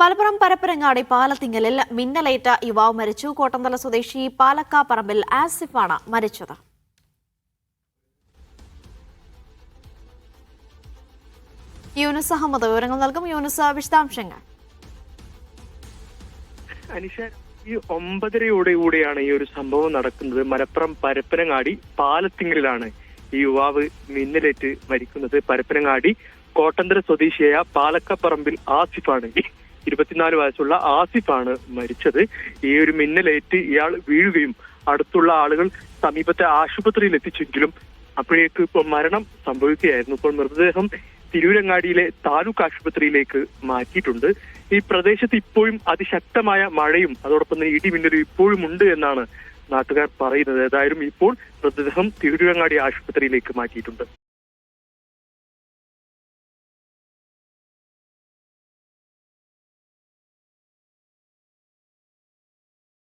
മലപ്പുറം പരപ്പനങ്ങാടി പാലത്തിങ്ങലിൽ മിന്നലേറ്റ യുവാവ് മരിച്ചു. കോട്ടന്തല സ്വദേശി പാലക്കാപ്പറമ്പിൽ ആസിഫാണ് മരിച്ചത്. യൂനുസ് അഹമ്മദ് വിവരങ്ങൾ നൽകും. യൂനുസ്, വിശദാംശങ്ങൾ. അനിഷ, ഈ 9:30യോടെയാണ് ഈ ഒരു സംഭവം നടക്കുന്നത്. മലപ്പുറം പരപ്പനങ്ങാടി പാലത്തിങ്ങലിലാണ് ഈ യുവാവ് മിന്നലേറ്റ് മരിക്കുന്നത്. പരപ്പനങ്ങാടി കോട്ടന്തര സ്വദേശിയായ പാലക്കപ്പറമ്പിൽ ആസിഫാണ്, 24 വയസ്സുള്ള ആസിഫാണ് മരിച്ചത്. ഈ ഒരു മിന്നലേറ്റ് ഇയാൾ വീഴുകയും അടുത്തുള്ള ആളുകൾ സമീപത്തെ ആശുപത്രിയിൽ എത്തിച്ചെങ്കിലും അപ്പോഴേക്ക് ഇപ്പോൾ മരണം സംഭവിക്കുകയായിരുന്നു. ഇപ്പോൾ മൃതദേഹം തിരൂരങ്ങാടിയിലെ താലൂക്ക് ആശുപത്രിയിലേക്ക് മാറ്റിയിട്ടുണ്ട്. ഈ പ്രദേശത്ത് ഇപ്പോഴും അതിശക്തമായ മഴയും അതോടൊപ്പം തന്നെ ഇടിമിന്നലും ഇപ്പോഴും ഉണ്ട് എന്നാണ് നാട്ടുകാർ പറയുന്നത്. ഏതായാലും ഇപ്പോൾ മൃതദേഹം തിരൂരങ്ങാടി ആശുപത്രിയിലേക്ക് മാറ്റിയിട്ടുണ്ട്.